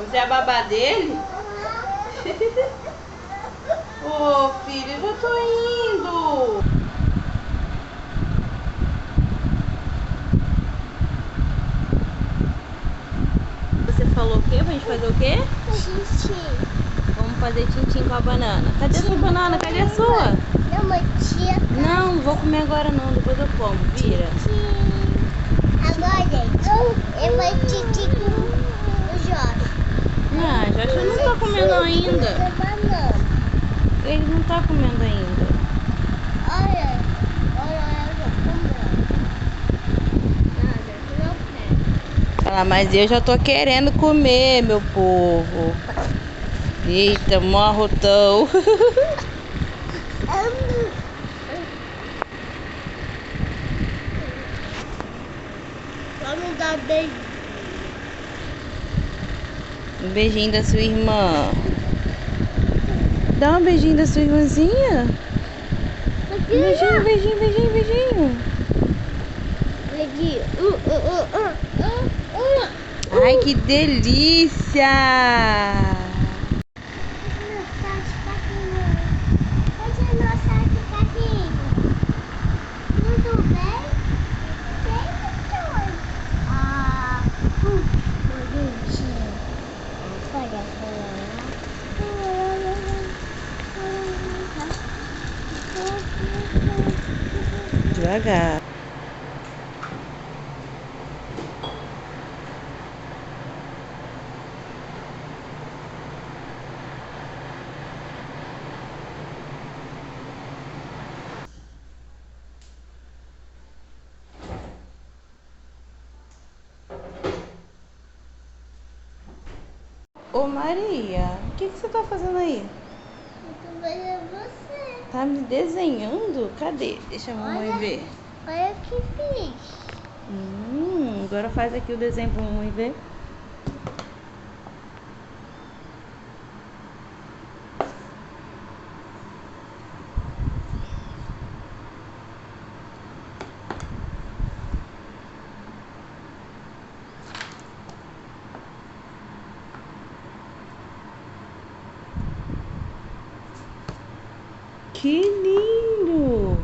Você é a babá dele? Ô, filho, eu já tô indo. Você falou o quê? Pra gente fazer o quê? Xixi. Vamos fazer tintim com a banana. Cadê a sua banana? Cadê a sua? Não, não vou comer agora não. Depois eu como. Vira. Agora, gente, eu vou tintim com o Jorge. Não, Jorge não tá comendo ainda. Banana. Ele não tá comendo ainda. Olha, eu já comendo. Não, Jorge não quer. Ah, mas eu já tô querendo comer, meu povo. Eita, mó arrotão. Vamos dar beijo. Um beijinho da sua irmã. Dá um beijinho da sua irmãzinha. Beijinho, beijinho, beijinho, beijinho. Beijinho. Ai, que delícia! Tudo bem? Bonitinho. Devagar. Ô Maria, o que você tá fazendo aí? Eu tô vendo você. Tá me desenhando? Cadê? Deixa a mamãe ver. Olha o que fiz. Agora faz aqui o desenho pra mamãe ver. Que lindo!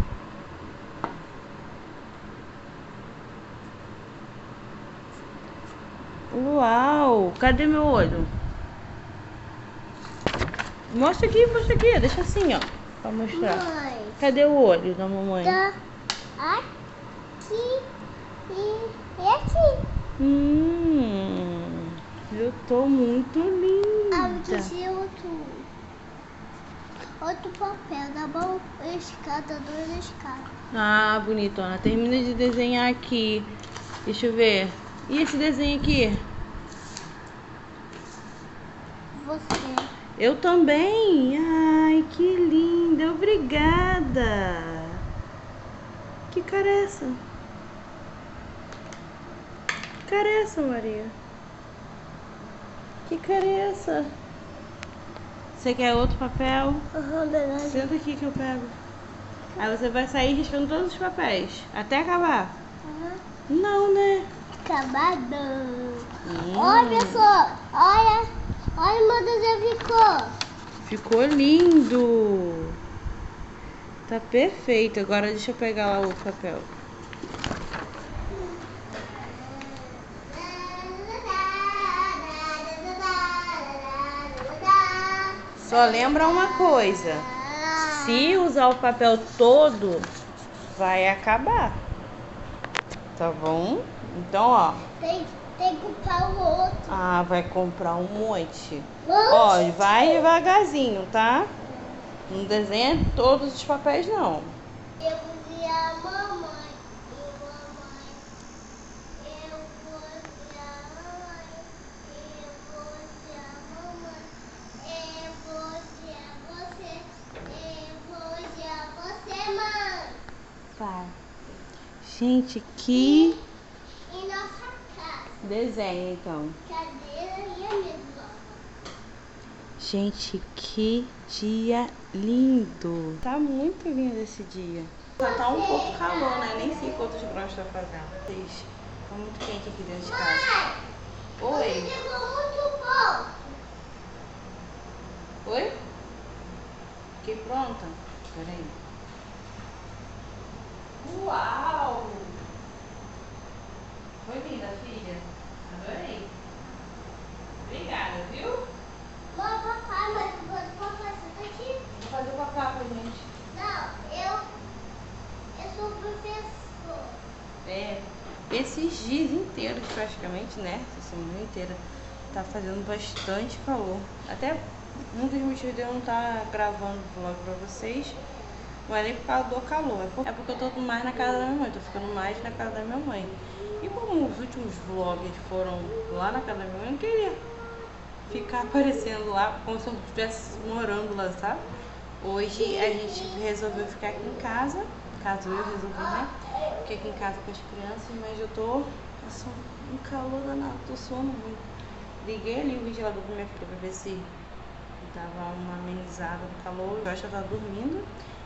Uau! Cadê meu olho? Mostra aqui, deixa assim, ó, pra mostrar. Mãe, Cadê o olho da mamãe? tá aqui e aqui. Eu tô muito linda. Aqui outro papel, dá bom? Escada, 2 escadas. Ah, bonitona. Termina de desenhar aqui. Deixa eu ver. E esse desenho aqui? Você. Eu também. Ai, que linda. Obrigada. Que cara é essa? Que cara é essa, Maria? Que cara é essa? Você quer outro papel? Verdade. Senta aqui que eu pego. Aí você vai sair riscando todos os papéis. Até acabar. Não, né? Acabado. Olha só. Olha meu desenho ficou. Ficou lindo. Tá perfeito. Agora deixa eu pegar lá o papel. Só lembra uma coisa. Se usar o papel todo, vai acabar. Tá bom? Então, ó. Tem que comprar o outro. Ah, vai comprar um monte. Ó, vai devagarzinho, tá? Não desenha todos os papéis, não. Eu vi a mamãe. Eu vou ver a mamãe. Eu vou ver a mamãe. Eu vou ver você. Eu vou ver você, mãe. Vai. Gente, que Em nossa casa. desenho, então. Cadeira e a mesa. Gente, que dia lindo. Tá muito lindo esse dia. Só tá um pouco calor, né? Nem sei quantos graus tá fazendo. Tá muito quente aqui dentro de casa. Oi. Ficou muito bom. Peraí. Uau! Foi linda, filha. Adorei. Obrigada, viu? Mãe, papai, mas o papai, você tá aqui? Vou fazer o papá pra gente. Não, eu sou professor. É, esses dias inteiros praticamente, né? Essa semana inteira tá fazendo bastante calor. Até um dos motivos de eu não estar gravando vlog pra vocês não é nem por causa do calor, é porque eu tô mais na casa da minha mãe, tô ficando mais na casa da minha mãe. E como os últimos vlogs foram lá na casa da minha mãe, eu não queria ficar aparecendo lá como se eu estivesse morando lá, sabe? Hoje a gente resolveu ficar aqui em casa, caso eu resolvi, né? Fiquei aqui em casa com as crianças, mas eu tô um calor danado, tô suando muito. Liguei ali o ventilador pra minha filha pra ver se dava uma amenizada no calor. Eu acho que ela tá dormindo.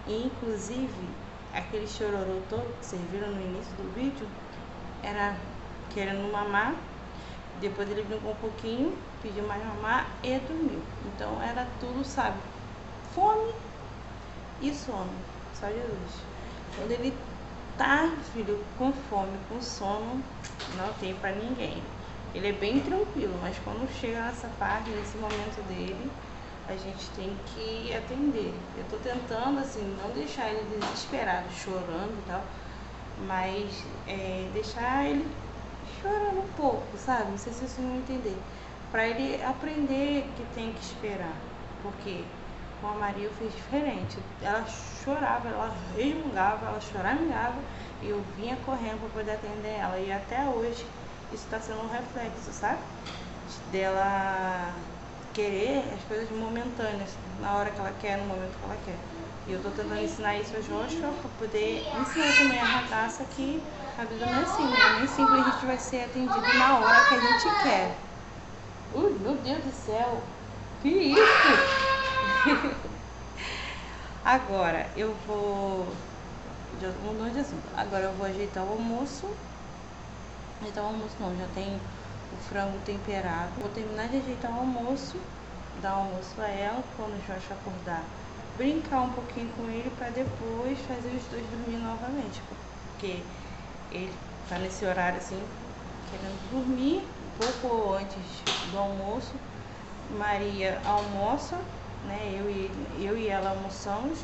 E inclusive aquele chororô todo que vocês viram no início do vídeo era querendo mamar. Depois ele brincou um pouquinho, pediu mais mamar e dormiu. Então era tudo, sabe? Fome e sono. Só Jesus. Quando ele tá, filho, com fome, com sono, não tem pra ninguém. Ele é bem tranquilo, mas quando chega nessa parte, nesse momento dele, a gente tem que atender. Eu tô tentando, assim, não deixar ele desesperado, chorando e tal, mas deixar ele chorando um pouco, sabe? Não sei se vocês vão entender. Pra ele aprender que tem que esperar. Porque com a Maria eu fiz diferente. Ela chorava, ela resmungava, ela choramingava e eu vinha correndo pra poder atender ela. E até hoje isso tá sendo um reflexo, sabe? Dela querer as coisas momentâneas, na hora que ela quer, no momento que ela quer. E eu tô tentando ensinar isso a Joshua pra poder ensinar também a Radassa que a vida não é assim, né? Nem sempre a gente vai ser atendido na hora que a gente quer. Meu Deus do céu! Que isso? Agora eu vou... Já mudou de assunto. Agora eu vou ajeitar o almoço. Ajeitar o almoço não, já tem o frango temperado. Vou terminar de ajeitar o almoço, dar o almoço a ela, quando o Jorge acordar, brincar um pouquinho com ele para depois fazer os dois dormir novamente, porque ele tá nesse horário assim, querendo dormir um pouco antes do almoço. Maria almoça, né? Eu e ela almoçamos,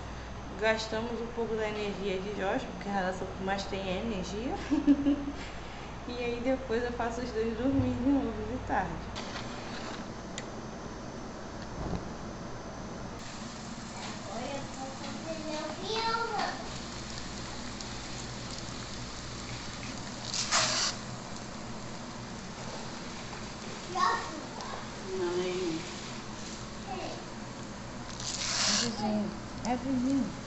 gastamos um pouco da energia de Jorge, porque a relação que mais tem é energia. E aí depois eu faço os dois dormir de novo de tarde. Não, é ele. É vizinho. É vizinho.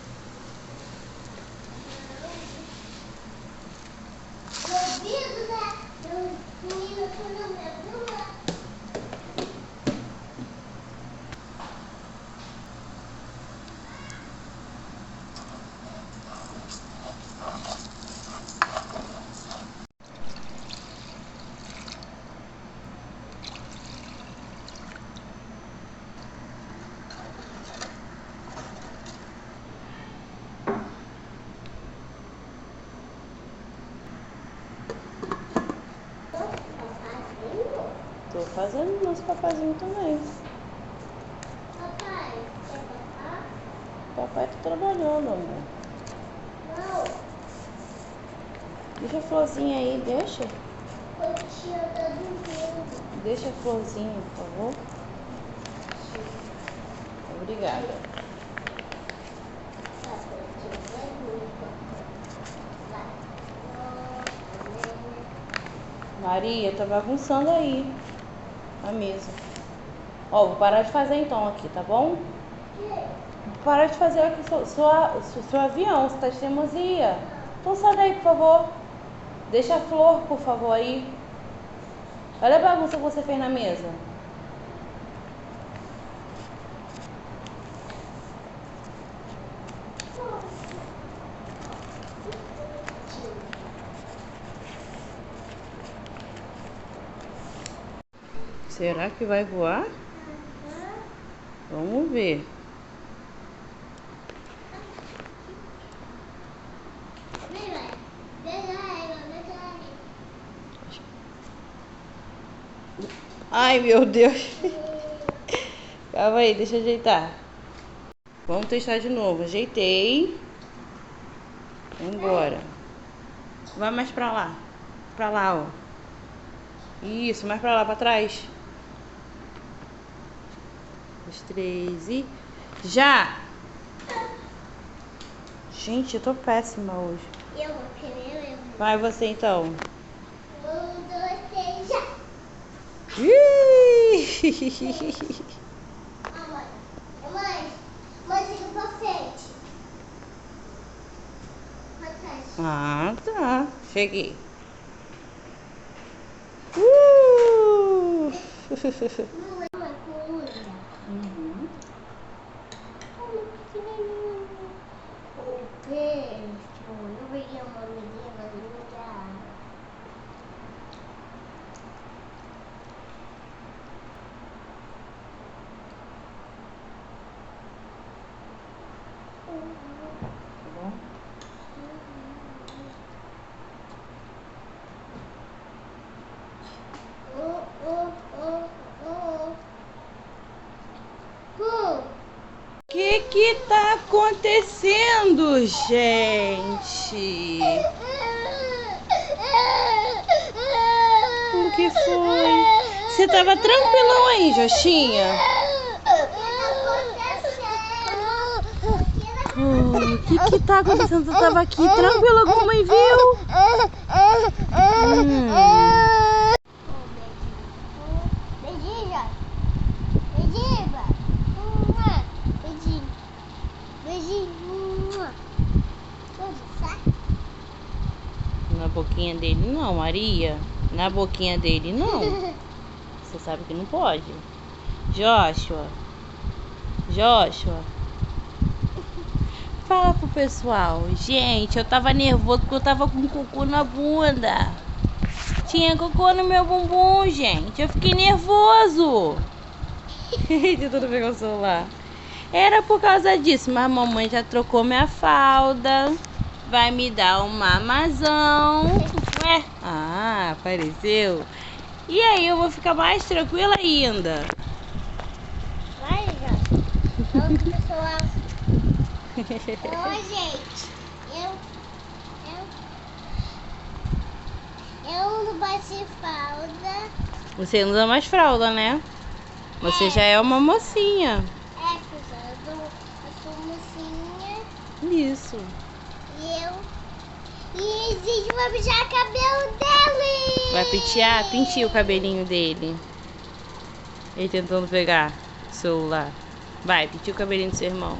Tô fazendo nosso papazinho também. Papai, é papai? Papai tá trabalhando, amor. Não, Deixa a florzinha aí, deixa. o tio tá dormindo. Deixa a florzinha, por favor. Obrigada. Maria, tá bagunçando aí a mesa. Ó, vou parar de fazer então aqui, tá bom? Vou parar de fazer aqui seu avião, você tá de teimosia. Então sai daí, por favor. Deixa a flor, por favor, aí. Olha a bagunça que você fez na mesa. Será que vai voar? Vamos ver. Ai, meu Deus. Calma aí, deixa eu ajeitar. Vamos testar de novo. Ajeitei. Vambora. Vai mais pra lá. Pra lá, ó. Isso, mais pra lá, pra trás. 2, 3 e... Já! Gente, eu tô péssima hoje. Eu vou querer. Vai você então. 1, 2, 3, já! Ih! Mãe, siga pra frente. Pra trás. Ah, tá. Cheguei. Não é uma coisa. O peixe. Eu veria uma menina linda. Que tá acontecendo, gente? O que foi? Você tava tranquilão aí, Joshinha? O que tá acontecendo? Você tava aqui tranquila com a mãe, viu? Beijinho, Jorge. Beijinho, pai. Beijinho. Beijinho. Pode sair? Na boquinha dele não, Maria. Na boquinha dele não. Você sabe que não pode. Joshua. Fala pro pessoal. Gente, eu tava nervoso porque eu tava com cocô na bunda. Tinha cocô no meu bumbum, gente. Eu fiquei nervoso. Tentando pegar o celular. Era por causa disso, mas a mamãe já trocou minha fralda. Vai me dar um mamazão. Ué? Ah, apareceu. E aí eu vou ficar mais tranquila ainda. Vai, Jorge. Vamos, pessoal. Oi, gente. Eu não bati fralda. Você não usa mais fralda, né? Você já é uma mocinha. Eu sou mocinha. Isso. E a gente vai pentear o cabelo dele. Vai pentear? Penteia o cabelinho dele. Ele tentando pegar o celular. Vai, penteia o cabelinho do seu irmão.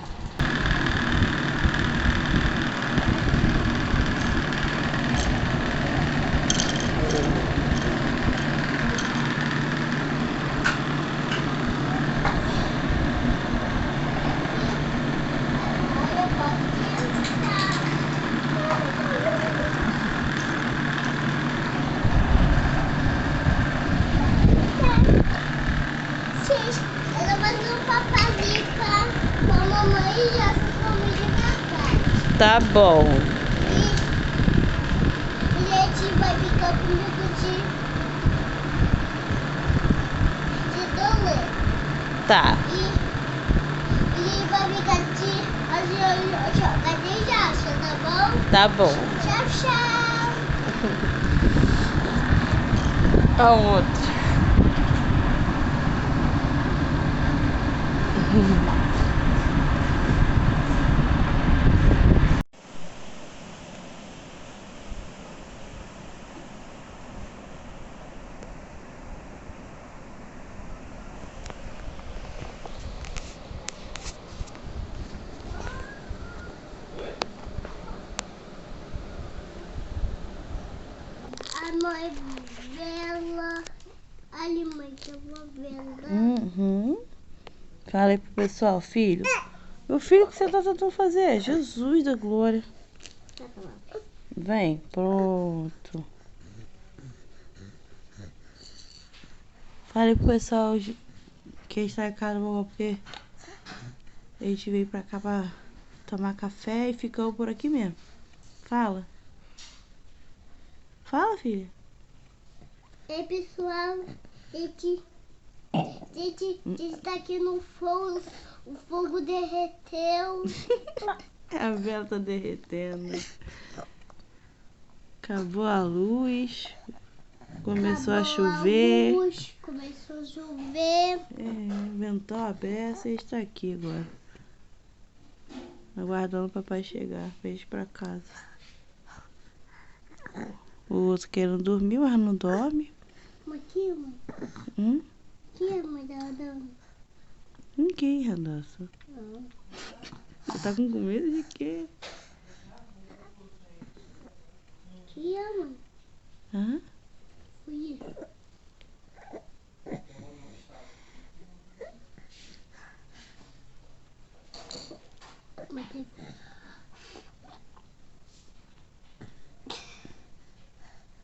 Eu vou fazer um papazinho com a mamãe e já se come devagar. Tá bom. E a gente vai ficar comigo de dormir. Tá. E vai ficar de jogar de jacha, tá bom? Tá bom. Tchau, tchau. A outra. A mãe Bela. Ali, mãe, que eu vou vendo. Uhum. Fala aí pro pessoal, filho. Meu filho, o que você tá tentando fazer? Jesus da glória. Vem, pronto. Fala aí pro pessoal que está em casa, porque a gente veio pra cá pra tomar café e ficou por aqui mesmo. Fala. Fala, filha. Ei, pessoal, Gente, tá aqui no fogo. O fogo derreteu. A vela tá derretendo. Acabou a luz. Começou a chover. Começou a chover. Ventou a beça e está aqui agora. Aguardando o papai chegar pra ir pra casa. O outro querendo dormir, mas não dorme. Mas que, mãe? Que, mãe, tá dando? Ninguém, Radassa. Você tá com medo de quê? Que, mãe? Hã? Fui.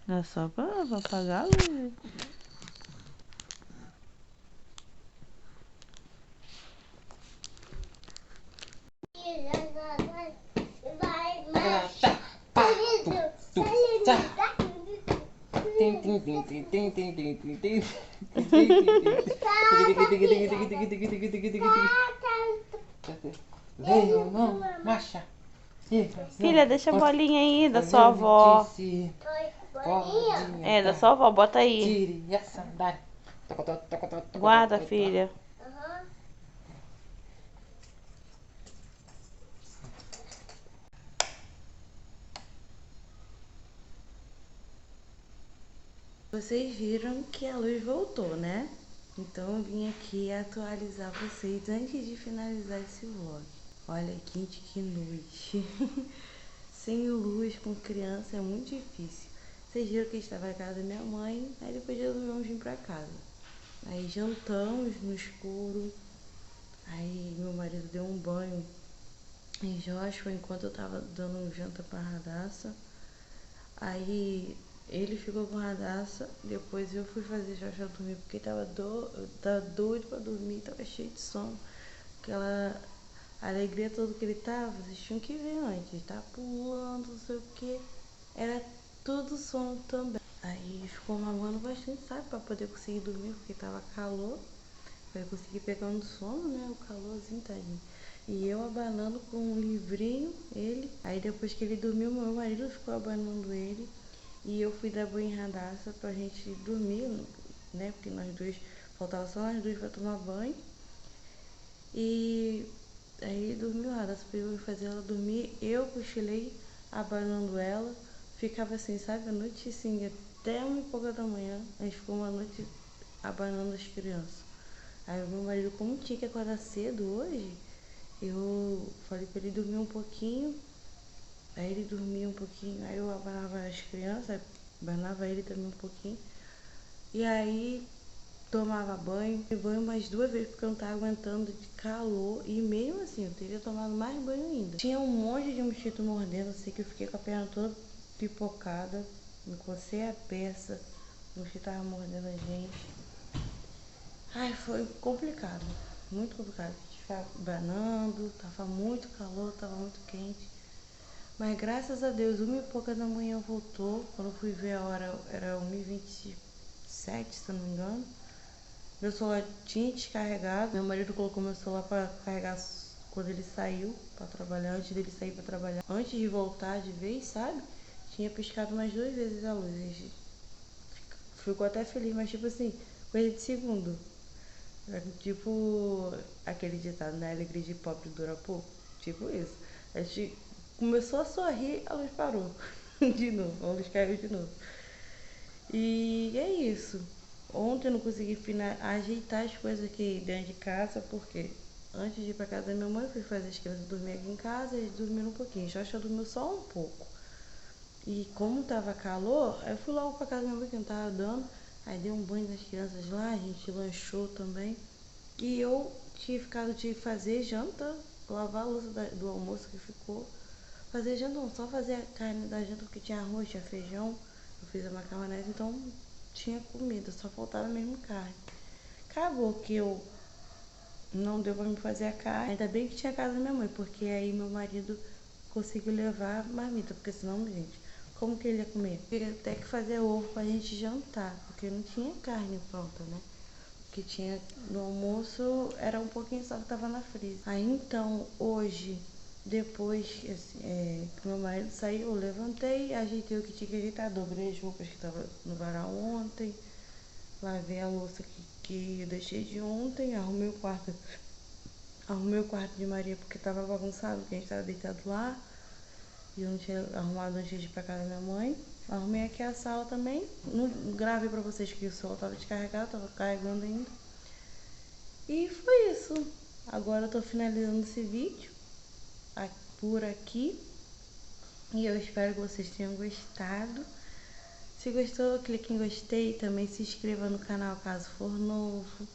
É só pra apagar a luz. Vem, irmão, marcha. Filha, deixa a bolinha aí da sua avó. Bolinha? Da sua avó, bota aí. Tire a sandália. Guarda, filha. Aham. Vocês viram que a luz voltou, né? Então eu vim aqui atualizar vocês antes de finalizar esse vlog. Olha, gente, que noite. Sem luz com criança é muito difícil. Vocês viram que eu estava na casa da minha mãe, aí depois resolvemos vir pra casa. Aí jantamos no escuro, aí meu marido deu um banho em Joshua enquanto eu tava dando um janta pra Radassa. Aí ele ficou com a Radassa, depois eu fui fazer Joshua dormir porque tava doido pra dormir, tava cheio de sono. Aquela alegria toda que ele tava, vocês tinham que ver antes, tá pulando, não sei o que. Era tudo sono também. Aí ficou mamando bastante, sabe, pra poder conseguir dormir, porque tava calor. Pra eu conseguir pegando sono, né, o calorzinho, tadinho. E eu abanando com um livrinho, ele. Aí depois que ele dormiu, meu marido ficou abanando ele. E eu fui dar banho em Radassa pra gente dormir, né, porque nós dois, faltava só nós dois pra tomar banho. E aí ele dormiu, Radassa pegou e fazer ela dormir. Eu cochilei abanando ela. Ficava assim, sabe, a noite assim, até 1h pouca da manhã. A gente ficou uma noite abanando as crianças. Aí o meu marido, como tinha que acordar cedo hoje, eu falei pra ele dormir um pouquinho. Aí ele dormia um pouquinho, aí eu abanava as crianças, abanava ele também um pouquinho. E aí tomava banho, e banho mais 2 vezes porque eu não tava aguentando de calor. E mesmo assim, eu teria tomado mais banho ainda. Tinha um monte de mosquito mordendo, sei que eu fiquei com a perna toda pipocada. Me cocei a peça, o mosquito tava mordendo a gente. Ai, foi complicado, muito complicado. Ficar banando, tava muito calor, tava muito quente. Mas graças a Deus, 1h pouca da manhã voltou. Quando eu fui ver a hora, era 1h27, se eu não me engano. Meu celular tinha descarregado. Meu marido colocou meu celular para carregar quando ele saiu para trabalhar, antes dele sair para trabalhar. Antes de voltar de vez, sabe? Tinha piscado mais 2 vezes a luz. A gente ficou até feliz, mas tipo assim, coisa de segundo. Tipo aquele ditado, né? Alegria de pobre dura pouco. Tipo isso. A gente começou a sorrir, a luz parou. De novo, a luz caiu de novo. E é isso. Ontem eu não consegui ajeitar as coisas aqui dentro de casa, porque antes de ir pra casa da minha mãe, eu fui fazer as crianças dormir aqui em casa, eles dormiram um pouquinho. Já dormiu só um pouco. E como tava calor, eu fui logo pra casa da minha mãe que não tava dando. Aí dei um banho nas crianças lá, a gente lanchou também. E eu tinha ficado de fazer janta, lavar a louça do almoço que ficou. Fazer janta não, só fazer a carne da janta, porque tinha arroz, tinha feijão. Eu fiz a macarronese, então tinha comida, só faltava mesmo carne. Acabou que eu não deu pra me fazer a carne. Ainda bem que tinha a casa da minha mãe, porque aí meu marido conseguiu levar marmita, porque senão, gente, como que ele ia comer? Tive até que fazer ovo pra gente jantar, porque não tinha carne pronta, né? O que tinha no almoço era um pouquinho só que tava na freezer. Aí então, hoje, depois que meu marido saiu, eu levantei, ajeitei o que tinha que ajeitar, dobrei as roupas que tava no varal ontem, lavei a louça que eu deixei de ontem, arrumei o quarto de Maria porque tava bagunçado, porque a gente tava deitado lá. E eu não tinha arrumado antes de ir pra casa da minha mãe. Arrumei aqui a sala também. Não gravei pra vocês que o celular tava descarregado, tava carregando ainda. E foi isso. Agora eu tô finalizando esse vídeo por aqui. E eu espero que vocês tenham gostado. Se gostou, clique em gostei. Também se inscreva no canal caso for novo.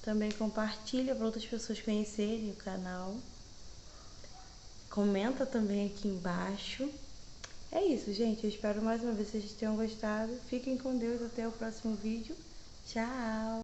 Também compartilha para outras pessoas conhecerem o canal. Comenta também aqui embaixo. É isso, gente. Eu espero mais uma vez que vocês tenham gostado. Fiquem com Deus. Até o próximo vídeo. Tchau!